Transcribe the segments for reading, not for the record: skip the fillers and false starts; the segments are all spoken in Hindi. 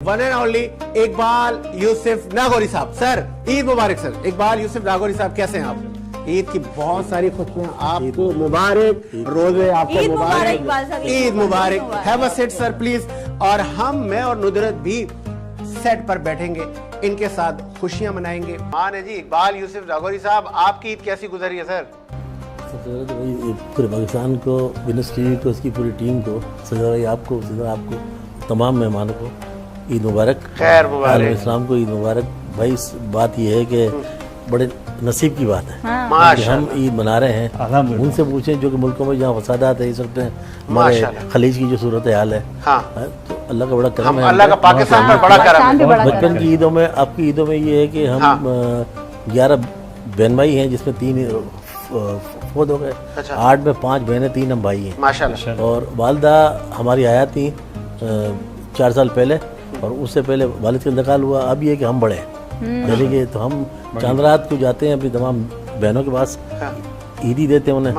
One and only Iqbal Yusuf Nagori साहब। सर ईद मुबारक। सर इकबाल यूसुफ नागौरी साहब, कैसे हैं आप? ईद की बहुत सारी खुशियां आपको मुबारक, रोजे आपको मुबारक, ईद मुबारक। Have a seat sir please. और मैं और नुदरत भी सेट पर बैठेंगे, इनके साथ खुशियां मनाएंगे। मान है जी इकबाल यूसुफ नागौरी साहब, आपकी ईद कैसी गुजरी है सर? सबसे तो भाई पूरे पाकिस्तान को, बिजनेस टीवी को, उसकी पूरी टीम को, सजा भाई आपको, तमाम मेहमानों को ईद मुबारक, खैर मुबारक, इस्लाम को ईद मुबारक। भाई बात यह है कि बड़े नसीब की बात है कि हम ईद मना रहे हैं। उनसे पूछें जो कि मुल्कों में जहाँ फसादात है, इस वक्त हमारे खलीज की जो सूरत हाल है, तो अल्लाह का बड़ा करम है, अल्लाह का पाकिस्तान पर बड़ा करम है। बचपन की ईदों में, आपकी ईदों में ये है कि हम 11 बहन भाई हैं, जिसमें 3 फोद हो गए, 8 में 5 बहनें, 3 हम भाई हैं माशाल्लाह। और वालदा हमारी आया थी 4 साल पहले, और उससे पहले वालिद का इंतकाल हुआ। अब ये कि हम बड़े हैं, यानी कि तो हम चांद रात को जाते हैं अपनी तमाम बहनों के पास, ईदी देते हैं उन्हें।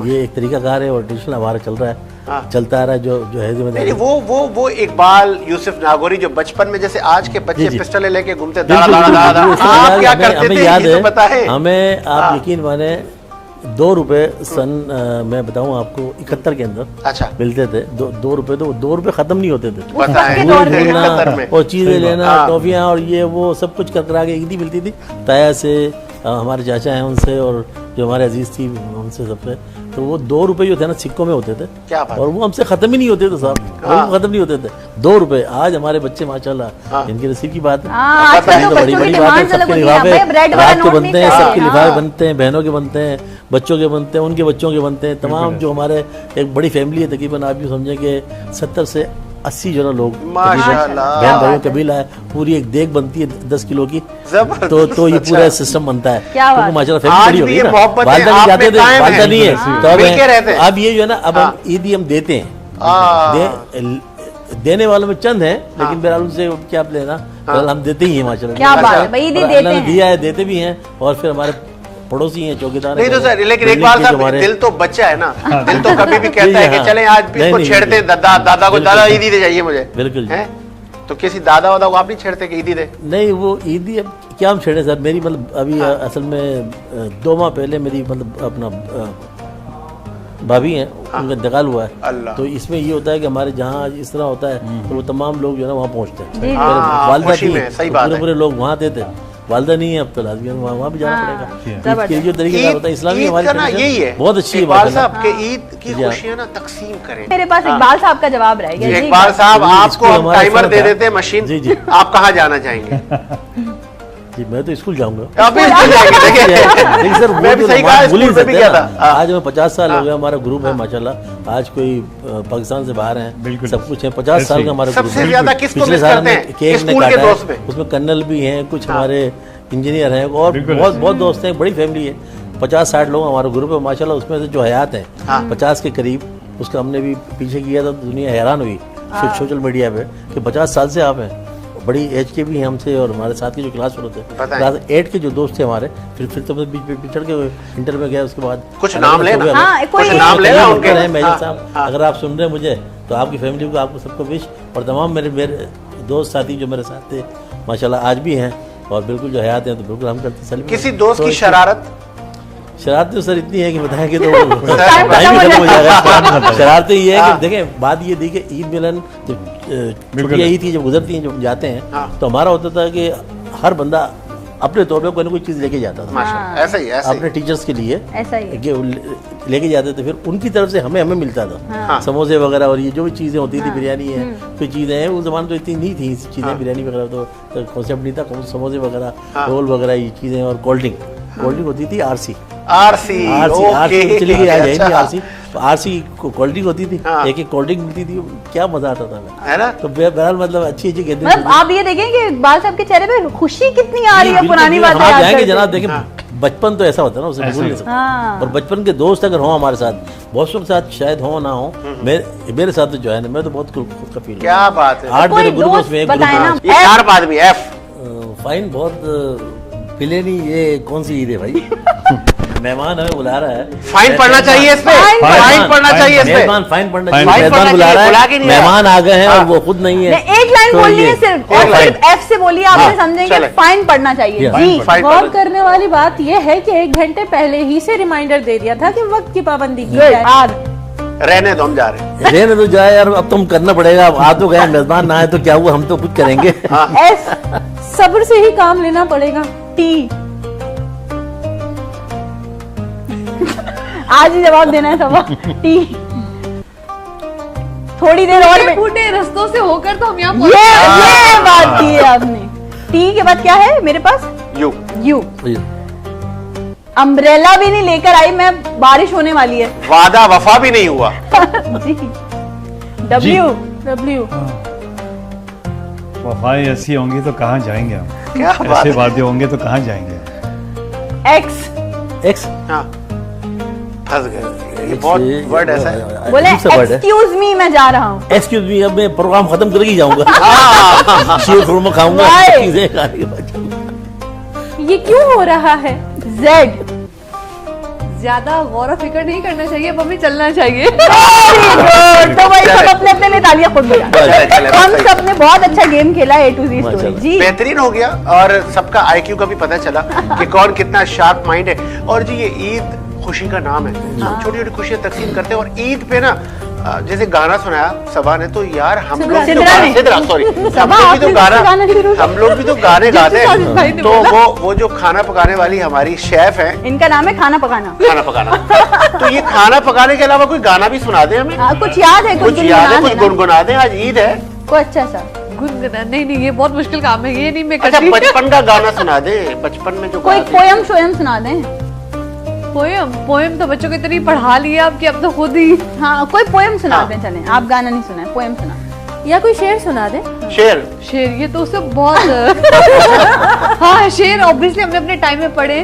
ये एक तरीकाकार है और ट्रेडिशनल हमारा चल रहा है, चलता आ रहा है, जो है जिम्मेदारी। वो इकबाल यूसुफ नागौरी जो बचपन में जैसे आज के बच्चे पिस्टल लेके घूमते, हमें याद है, हमें आप यकीन माने 2 रुपए सन मैं बताऊं आपको 71 के अंदर मिलते थे। 2 रुपए, तो 2 रुपए खत्म नहीं होते थे। और चीजें लेना, टॉफियां और ये वो सब कुछ कर के ईदी मिलती थी। ताया से, हमारे चाचा हैं उनसे, और जो हमारे अजीज थी उनसे, सबसे। तो वो 2 रुपए जो थे ना सिक्कों में होते थे, और वो हमसे खत्म ही नहीं होते थे साहब, खत्म नहीं होते थे 2 रुपए। आज हमारे बच्चे माशाल्लाह, इनके नसीब की बात है, तो बड़ी बड़ी बात है। सबके लिफाफे रात को बनते हैं, सबके लिफाफे बनते हैं, बहनों के बनते हैं, बच्चों के बनते हैं, उनके बच्चों के बनते हैं। तमाम जो हमारे एक बड़ी फैमिली है, तकरीबन आप यूँ समझें कि 70 से 80 जना लोग, बहन भाइयों कबीला है, पूरी एक देग बनती है 10 किलो की, तो ये पूरा सिस्टम बनता है। क्योंकि माशाल्लाह फैमिली बड़ी होगी ना, वालदा नहीं जाते थे, वालदा नहीं है, तो अब ये जो है ना, अब हम ईदी हम देते हैं, देने वालों में चंद हैं, लेकिन बहरहाल उनसे क्या आप लेना, हम देते ही हैं माशाल्लाह, दिया है, देते भी हैं। और फिर हमारे पड़ोसी हैं, चौकीदार नहीं तो सर, लेकिन एक बार साहब, दिल तो बच्चा है ना, दिल तो कभी भी कहता है कि चलें आज भी इसको छेड़ते, दादा को, दादा ईदी दे जाइए मुझे, बिल्कुल है। तो किसी दादा वादा को आप नहीं छेड़ते कि ईदी दे? नहीं, वो ईदी अब क्या हम छेड़े सर। मेरी मतलब अभी असल में 2 माह पहले मेरी मतलब अपना भाभी हैं, उनका इंतकाल हुआ है। तो इसमें ये होता है कि हमारे जहाँ इस तरह होता है, तो वो तमाम लोग जो है ना वहाँ पहुँचते हैं। वालदा थी, पूरे लोग वहाँ आते थे, वालदा नहीं है अब, तो लाजमी वहाँ भी जाना पड़ेगा। जो तरीका होता है इस्लामी, हमारी यही है, बहुत अच्छी है बात है। ईद की खुशियाँ ना तकसीम करें। मेरे पास इकबाल साहब का जवाब रहेगा। इकबाल साहब, आपको हम टाइमर दे देते हैं, मशीन, जी आप कहाँ जाना चाहेंगे? जी मैं तो स्कूल जाऊंगा। देखिए सर, मैं भी सही कहा, स्कूल में भी गया था। आज हमें 50 साल हो गया, हमारा ग्रुप है माशाल्लाह। आज कोई पाकिस्तान से बाहर हैं, सब कुछ है। 50 साल का हमारा ग्रुप है। सबसे ज्यादा किसको मिस करते हैं? केक ने काटा है, उसमें कर्नल भी हैं, कुछ हमारे इंजीनियर हैं, और बहुत दोस्त हैं, बड़ी फैमिली है। 50-60 लोग हमारा ग्रुप है माशाल्लाह। उसमें से जो हयात है 50 के करीब, उसका हमने भी पीछे किया था, दुनिया हैरान हुई सोशल मीडिया पे कि 50 साल से आप हैं। बड़ी एज के भी हैं हमसे, और हमारे साथ के जो क्लास होते हैं, क्लास 8 के जो दोस्त थे हमारे, फिर तो बीच में पिछड़ के इंटर में गया। उसके बाद कुछ नाम लेना, मेजर साहब, अगर आप सुन रहे हैं मुझे, तो आपकी फैमिली को, आपको सबको विश, और तमाम मेरे दोस्त साथी जो मेरे साथ थे माशाल्लाह आज भी हैं, और बिल्कुल जो हयात हैं, तो बिल्कुल हम करते। किसी दोस्त की शरारत तो सर इतनी है कि बताएंगे तो टाइम खत्म हो जाएगा। शरारतें ये है कि देखें, बात ये थी कि ईद मिलन जब यही थी, जब गुजरती हैं, जब जाते हैं, तो हमारा होता था कि हर बंदा अपने तौर पे कोई ना कोई चीज लेके जाता था। ऐसा ही अपने टीचर्स के लिए लेके जाते थे, फिर उनकी तरफ से हमें मिलता था समोसे वगैरह, और ये जो भी चीजें होती थी, बिरयानी है, कोई चीजें हैं, उस जमाने तो इतनी नहीं थी चीजें, बिरयानी वगैरह तो कॉन्सेप्ट नहीं था, समोसे वगैरह, रोल वगैरह, ये चीजें, और कोल्ड ड्रिंक होती थी, आरसी चली गई, आ जाएगी आरसी। आरसी कोल्ड ड्रिंक होती थी, एक कोल्ड ड्रिंक मिलती थी, क्या मजा आता था, है ना। तो बहरहाल मतलब अच्छी कहते हैं। आप ये देखेंगे इकबाल साहब के चेहरे पे खुशी कितनी आ रही है, पुरानी बातें याद जाएंगे जनाब। देखें, बचपन तो ऐसा होता है ना, उसे भूल नहीं सकते। और बचपन के दोस्त अगर हों हमारे साथ, बहुत लोग साथ शायद हो ना हो, मेरे साथ तो जो है ना, मैं तो बहुत खुद का फील। क्या बात है, 8 मेरे ग्रुप में, आदमी फाइन, बहुत फिले नहीं। ये कौन सी ईद है भाई? मेहमान हमें बुला रहा है, फाइन पड़ना चाहिए इस पे, फाइन पड़ना चाहिए इस पे, मेहमान फाइन पड़ना चाहिए, फाइन मेहमान पड़ना बुला चाहिए, रहा बुला है, के नहीं आया। मेहमान आ गए हैं और वो खुद नहीं है। एक लाइन तो बोलनी है ये- सिर्फ, एक और लाइन। सिर्फ एफ से बोलिए, आपने समझेंगे चले। फाइन पड़ना चाहिए Yeah. जी। फाइन गौर पड़ना- करने वाली बात यह है कि 1 घंटे पहले ही से रिमाइंडर दे दिया था कि वक्त की पाबंदी की जाए। आर रहने दो, हम जा रहे हैं। रहने तो जाए यार, अब तुम करना पड़ेगा, अब आ तो गए, मेहमान ना आए तो क्या हुआ, हम तो कुछ करेंगे। एस, सब्र से ही काम लेना पड़ेगा। टी, आज ही जवाब देना है सबा। टी, थोड़ी देर और में- फूटे रास्तों से होकर तो हम यहाँ ये बात की है आपने। टी के बाद क्या है मेरे पास? You, you. अम्ब्रेला भी नहीं लेकर आई मैं, बारिश होने वाली है। वादा वफा भी नहीं हुआ। जी। डब्ल्यू, डब्ल्यू, वफाएं ऐसी होंगी तो कहाँ जाएंगे हम, क्या बात ऐसे है। वादे होंगे तो कहाँ जाएंगे। एक्स, एक्स, हाँ, फंस गए, ये बहुत वर्ड ऐसा है। बोले अजीब सा word है। एक्सक्यूज मी मैं जा रहा हूँ। एक्सक्यूज मी, अब मैं प्रोग्राम खत्म करके ही जाऊंगा, शीर खुरमा खाऊंगा, Why? चीजें खाने के बाद जाऊंगा। ये क्यों हो रहा है? जेड, ज्यादा गौर व फिक्र नहीं करना चाहिए, अब हमें चलना चाहिए। तो भाई सब अपने अपने लिए तालियां खुद बजा। चले, चले, हम सही। सब ने बहुत अच्छा गेम खेला A to Z स्टोरी माशाल्लाह। जी। बेहतरीन हो गया और सबका आईक्यू का भी पता चला कि कौन कितना शार्प माइंड है। और जी ये ईद खुशी का नाम है, हम छोटी छोटी खुशियां तकसीम करते हैं। और ईद पे ना जैसे गाना सुनाया सबा ने, तो यार हम लोग भी तो सिद्रा ने। सिद्रा, सॉरी, सबा, आपने गाना शुरू किया। हम लोग भी तो गाने गाते साजिद भाई हैं। ने तो बोला। वो जो खाना पकाने वाली हमारी शेफ है, इनका नाम है खाना पकाना। खाना पकाना, तो ये खाना पकाने के अलावा कोई गाना भी सुना दे हमें, कुछ याद है? कुछ याद है, कुछ गुनगुना दे। आज ईद है, कोई अच्छा सा गुनगुना नहीं, ये बहुत मुश्किल काम है, ये नहीं मैं अच्छा करती। बचपन का गाना सुना दे, बचपन में जो कोई गाते थे। पोयम शोयम सुना दें। पोएम तो बच्चों को इतनी पढ़ा लिया अब कि अब तो खुद ही। हाँ कोई पोयम सुना हाँ। दें, चलें। आप गाना नहीं सुना है, पोयम सुना। या कोई शेर सुना दे। शेर, शेर, ये तो उससे बहुत हाँ शेर ऑब्वियसली हमने अपने टाइम में पढ़े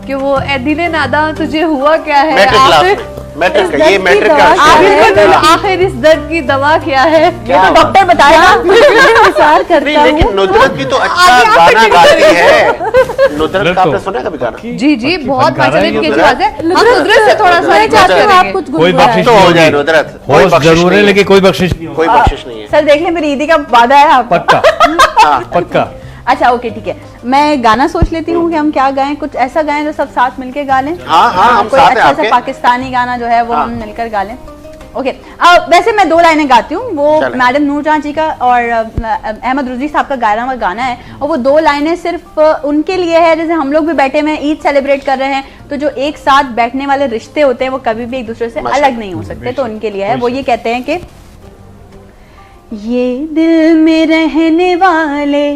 कि वो ए दिले नादा तुझे हुआ क्या है, मैट्रिक क्लास आखिर में, मैट्रिक का, इस ये दर्द की मैट्रिक दवा का क्या शेर है? है। आखिर इस दर्द की दवा क्या है। ये तो डॉक्टर बताएगा। विचार नहीं, करता लेकिन हूँ। नुसरत भी तो अच्छा आगे आप गाना फिर गाती है। नुसरत का आपने सुना है कभी गाना? जी जी बहुत फनकारा माशाल्लाह है इनकी ये अच्छी बात है। हम नुसरत से थोड़ा सा मैं चाहती हूँ आप करेंगे। कुछ कोई गुनगुनाएं। बख्शिश तो हो नहीं जाए होगी। नुसरत, कोई होश बख्शिश जरूर है नहीं लेकिन कोई बख्शिश नहीं कोई होगी। बख्शिश नहीं है। सर देख लें मेरी ईदी का वादा है आप। पक्का हाँ, पक्का। अच्छा ओके ठीक है, मैं गाना सोच लेती हूँ कि हम क्या गाएं, कुछ ऐसा गाएं जो सब साथ मिलके गा लें। हाँ, हम कोई साथ हैं अच्छा सा आपके। पाकिस्तानी गाना जो है वो हाँ। हम मिलकर गा लें। ओके वैसे मैं 2 लाइनें गाती हूँ, वो चलें। मैडम नूरजहां जी का और अहमद रुजवी साहब का गाया हुआ गाना है, और वो 2 लाइनें सिर्फ उनके लिए है। जैसे हम लोग भी बैठे हुए हैं, ईद सेलिब्रेट कर रहे हैं, तो जो एक साथ बैठने वाले रिश्ते होते हैं वो कभी भी एक दूसरे से माशाल्लाह। अलग नहीं हो सकते, तो उनके लिए है। वो ये कहते हैं कि ये दिल में रहने वाले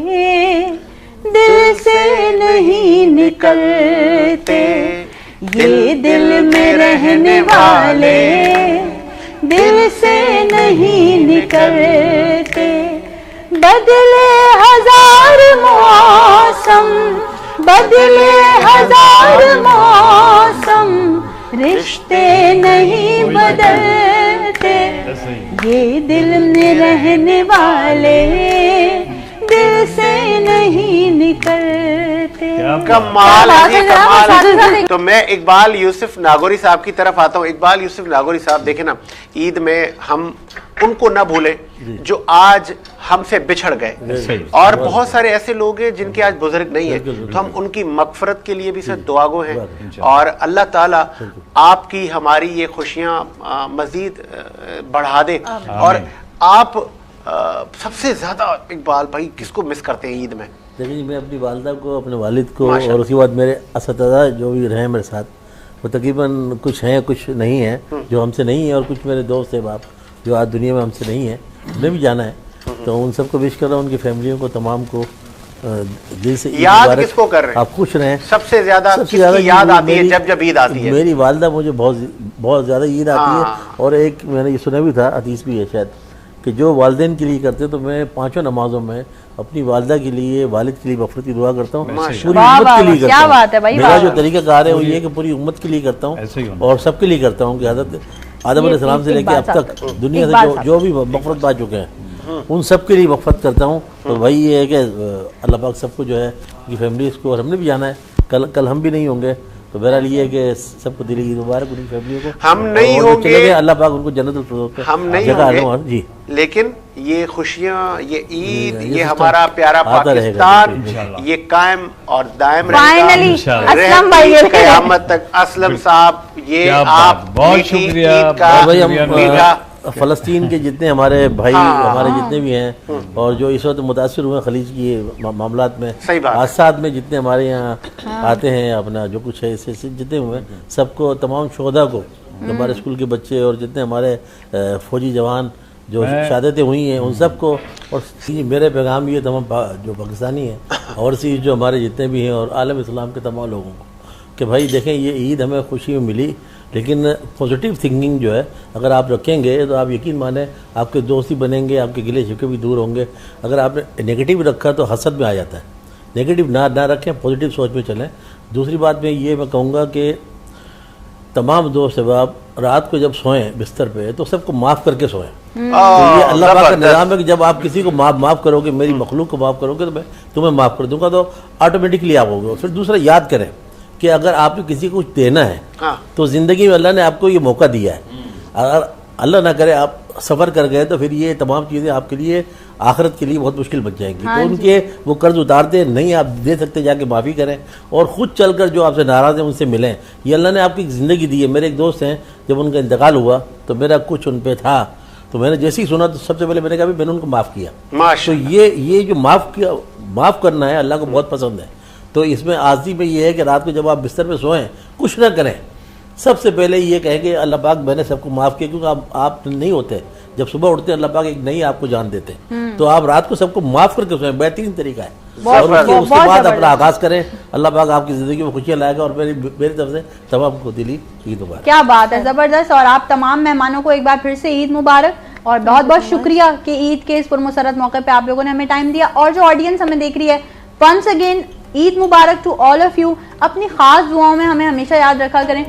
दिल से नहीं निकलते, ये दिल में रहने वाले दिल से नहीं निकलते, बदले हजार मौसम, बदले हजार मौसम, रिश्ते नहीं बदलते, ये दिल में रहने वाले दिल से नहीं निकलते। कमाल है जी, कमाल है। है। तो मैं इकबाल यूसुफ नागौरी साहब की तरफ आता हूँ। इकबाल यूसुफ नागौरी साहब, देखे ना, ईद में हम उनको ना भूले जो आज हमसे बिछड़ गए, और बहुत सारे ऐसे लोग हैं जिनके आज बुजुर्ग नहीं है, तो हम उनकी मगफरत के लिए भी सर दुआगो हैं। और अल्लाह ताला आपकी हमारी ये खुशियाँ मजीद बढ़ा दे। और आप सबसे ज्यादा इकबाल भाई किसको मिस करते हैं ईद में? देखिए मैं अपनी वालदा को, अपने वालिद को, माशाअल्लाह। और उसके बाद मेरे असतज़ा जो भी रहे मेरे साथ, वो तकरीबन कुछ हैं कुछ नहीं हैं, जो हमसे नहीं है, और कुछ मेरे दोस्त हैं बाप जो आज दुनिया में हमसे नहीं है, उन्हें भी जाना है। तो उन सबको विश कर रहा हूँ, उनकी फैमिलियों को, तमाम को दिल से ईद याद मुबारक। किसको कर रहे हैं? आप खुश रहें। सबसे ज्यादा सबसे ज़्यादा किसकी याद आती है मेरी- जब ईद आती है? मेरी वालदा मुझे बहुत ज़्यादा ईद आती है। हाँ। और एक मैंने ये सुना भी था, हदीस भी है शायद, कि जो वालदेन के लिए करते, तो मैं 5 नमाजों में अपनी वालदा के लिए, वालिद के लिए मग़फ़िरत की दुआ करता हूँ, पूरी वाह, उम्मत वाह, के लिए वाह, करता क्या हूँ। बात है भाई, मेरा वाह। जो तरीक़ाकार है वो ये है कि पूरी उम्मत के लिए करता ऐसे ही हूँ, होना। और सबके लिए करता हूँ कि हज़रत आदम अलैहिस्सलाम से लेकर अब तक दुनिया से जो भी मग़फ़िरत पा चुके हैं, उन सब के लिए मग़फ़िरत करता हूँ। तो भाई ये है कि अल्लाह पाक सबको जो है उनकी फैमिलीज़ को, और हमने भी जाना है, कल हम भी नहीं होंगे, तो मेरा लिए है कि सबको दिली ईद मुबारक उनकी फैमिली को। हम नहीं और होंगे, चले गए, अल्लाह पाक उनको जन्नतुल फिरदौस हम नहीं होंगे जी, लेकिन ये खुशियां, ये ईद, ये हमारा प्यारा पाकिस्तान ये कायम और दायम फाइनली असलम भाई क़यामत तक। असलम साहब ये आप बहुत शुक्रिया भाई। हम फ़लस्तीन के जितने हमारे भाई हमारे जितने भी हैं और जो इस वक्त मुतासिर हुए खलीज की मामलात में, हादसात में जितने हमारे यहाँ आते हैं, अपना जो कुछ है इससे जितने हुए सबको, तमाम शोहदा को, हमारे स्कूल के बच्चे और जितने हमारे फौजी जवान जो शहादतें हुई हैं उन सबको, और मेरे पैगाम ये तमाम जो पाकिस्तानी हैं और सी जो हमारे जितने भी हैं और आलम इस्लाम के तमाम लोगों को कि भाई देखें ये ईद हमें खुशी में मिली, लेकिन पॉजिटिव थिंकिंग जो है अगर आप रखेंगे तो आप यकीन माने आपके दोस्ती बनेंगे, आपके गिले शिकवे भी दूर होंगे। अगर आपने नेगेटिव रखा तो हसद में आ जाता है। नेगेटिव ना रखें, पॉजिटिव सोच में चलें। दूसरी बात में ये मैं कहूँगा कि तमाम दोस्त अहबाब रात को जब सोएं बिस्तर पे तो सबको माफ़ करके सोएं। तो ये अल्लाह पाक का निज़ाम है कि जब आप किसी को माफ़ करोगे, मेरी मखलूक को माफ़ करोगे तो मैं तुम्हें माफ़ कर दूंगा, तो ऑटोमेटिकली आप होगे। फिर दूसरा याद करें कि अगर आपको किसी को कुछ देना है तो ज़िंदगी में अल्लाह ने आपको ये मौका दिया है। अगर अल्लाह ना करे आप सफ़र कर गए तो फिर ये तमाम चीज़ें आपके लिए आखिरत के लिए बहुत मुश्किल बन जाएंगी। तो उनके वो कर्ज उतारते नहीं आप दे सकते, जाके माफ़ी करें और ख़ुद चलकर जो आपसे नाराज़ हैं उनसे मिलें। ये अल्लाह ने आपकी ज़िंदगी दी है। मेरे एक दोस्त हैं, जब उनका इंतकाल हुआ तो मेरा कुछ उन पर था, तो मैंने जैसे ही सुना तो सबसे पहले मैंने कहा मैंने उनको माफ़ किया। तो ये जो माफ़ करना है अल्लाह को बहुत पसंद है। तो इसमें आज़ी में ये है कि रात को जब आप बिस्तर में सोएं कुछ ना करें, सबसे पहले ये कहें कि अल्लाह पाक मैंने सबको माफ़ किया, क्योंकि आप नहीं होते, जब सुबह उठते हैं अल्लाह पाक एक नई आपको जान देते हैं। तो आप रात को सबको माफ़ करके सोएं, बेहतरीन तरीका है। और उसके बाद अपना आगाज़ करें। अल्लाह पाक आपकी ज़िंदगी में खुशियाँ लाएगा। और मेरी तरफ से तमाम को दिली ईद मुबारक। क्या बात है, ज़बरदस्त। और आप तमाम मेहमानों को एक बार फिर से ईद मुबारक और बहुत बहुत शुक्रिया कि ईद के इस पुरमसरत मौके पे आप लोगों ने हमें टाइम दिया। और जो ऑडियंस हमें देख रही है, once again Eid Mubarak to all of you. अपनी खास दुआओं में हमें हमेशा याद रखा करें।